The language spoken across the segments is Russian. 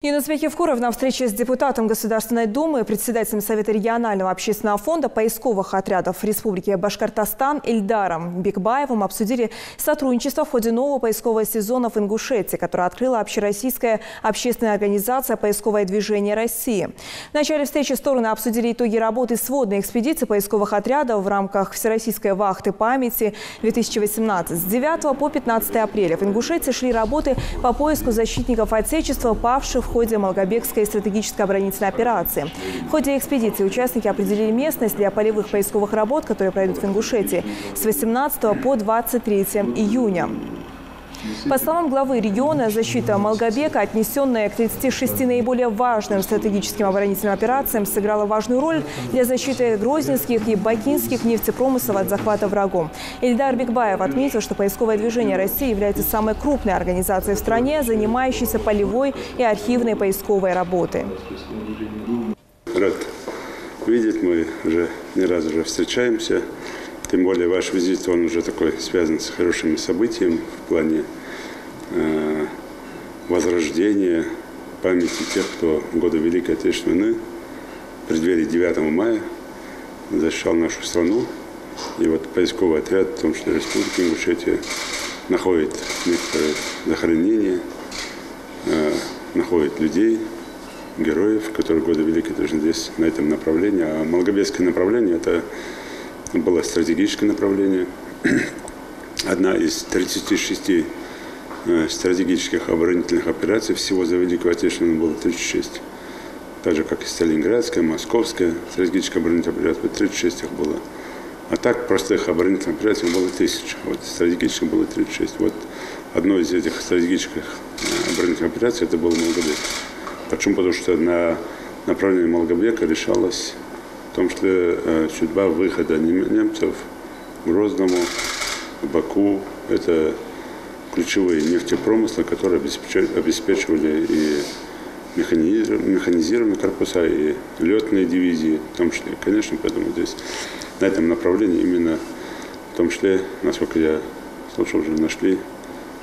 Юнус Бекевкуров на встрече с депутатом Государственной Думы, председателем Совета регионального общественного фонда поисковых отрядов Республики Башкортостан Ильдаром Бекбаевым обсудили сотрудничество в ходе нового поискового сезона в Ингушетии, которое открыла общероссийская общественная организация «Поисковое движение России». В начале встречи стороны обсудили итоги работы сводной экспедиции поисковых отрядов в рамках Всероссийской вахты памяти 2018. С 9 по 15 апреля в Ингушетии шли работы по поиску защитников Отечества, павших в ходе Малгобекской стратегической оборонительной операции. В ходе экспедиции участники определили местность для полевых поисковых работ, которые пройдут в Ингушетии с 18 по 23 июня. По словам главы региона, защита Малгобека, отнесенная к 36 наиболее важным стратегическим оборонительным операциям, сыграла важную роль для защиты грозненских и бакинских нефтепромыслов от захвата врагом. Ильдар Бекбаев отметил, что поисковое движение России является самой крупной организацией в стране, занимающейся полевой и архивной поисковой работой. Рад видеть, мы уже не раз уже встречаемся. Тем более ваш визит, он уже такой связан с хорошими событиями в плане возрождения памяти тех, кто в годы Великой Отечественной войны, в преддверии 9 мая, защищал нашу страну. И вот поисковый отряд, в том числе Республики Ингушетия, находит некоторые захоронения, находит людей, героев, которые в годы Великой Отечественной здесь, на этом направлении. А Малгобекское направление – это было стратегическое направление. Одна из 36 стратегических оборонительных операций. Всего за Великую Отечественную было 36. Так же, как и Сталинградская, Московская стратегическая оборонительная операция. 36 их было. А так простых оборонительных операций было 1000. Вот стратегических было 36. Вот одной из этих стратегических оборонительных операций это был Малгобек. Почему? Потому что на направлении Малгобека решалась в том числе судьба выхода немцев к Грозному, в Баку. Это ключевые нефтепромыслы, которые обеспечивали и механизированные корпуса, и летные дивизии, в том числе. Конечно, поэтому здесь на этом направлении именно, в том числе, насколько я слышал, уже нашли,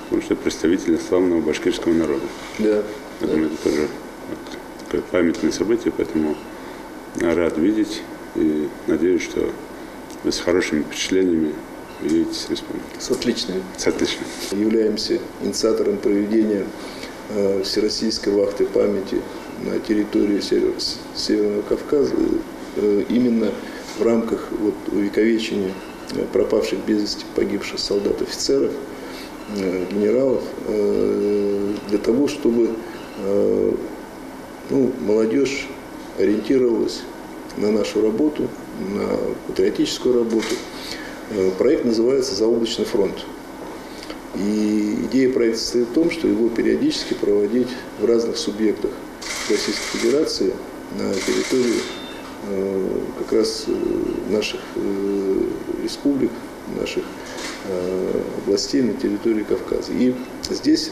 в том числе представителей славного башкирского народа. Да. Поэтому это тоже вот такое памятное событие, поэтому рад видеть и надеюсь, что вы с хорошими впечатлениями едете с республики. С отличными. С отличными. Являемся инициатором проведения Всероссийской вахты памяти на территории Северного Кавказа именно в рамках увековечения пропавших без вести погибших солдат, офицеров, генералов, для того, чтобы молодежь ориентировалась на нашу работу, на патриотическую работу. Проект называется «Заоблачный фронт». И идея проекта состоит в том, что его периодически проводить в разных субъектах Российской Федерации на территории как раз наших республик, наших областей на территории Кавказа. И здесь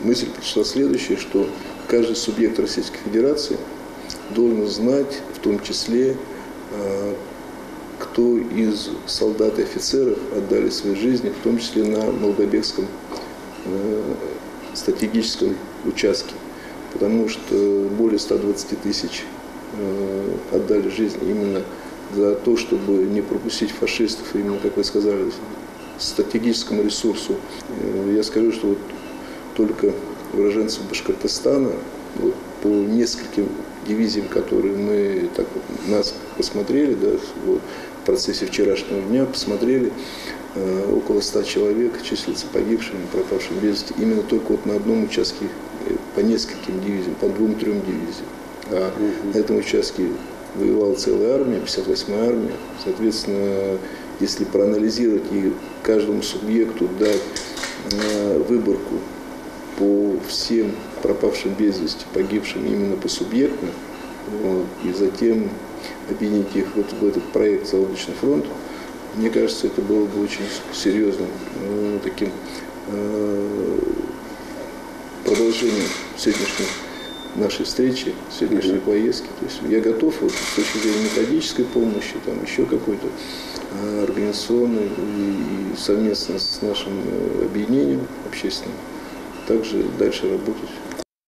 мысль пришла следующая, что каждый субъект Российской Федерации должен знать, в том числе, кто из солдат и офицеров отдали свои жизни, в том числе на Малгобекском стратегическом участке. Потому что более 120 тысяч отдали жизнь именно за то, чтобы не пропустить фашистов, именно, как вы сказали, стратегическому ресурсу. Я скажу, что только уроженцев Башкортостана по нескольким дивизиям, которые мы нас посмотрели, в процессе вчерашнего дня посмотрели, около 100 человек числятся погибшими, пропавшими без вести. Именно только на одном участке по нескольким дивизиям, по 2-3 дивизиям. А на этом участке воевала целая армия, 58-я армия. Соответственно, если проанализировать и каждому субъекту дать выборку по всем пропавшим без вести, погибшим именно посубъектно, и затем объединить их в этот проект «Заоблачный фронт», мне кажется, это было бы очень серьезным таким продолжением сегодняшней нашей встречи, сегодняшней поездки. То есть я готов с точки зрения методической помощи, еще какой-то организационно и совместно с нашим объединением общественным также дальше работать.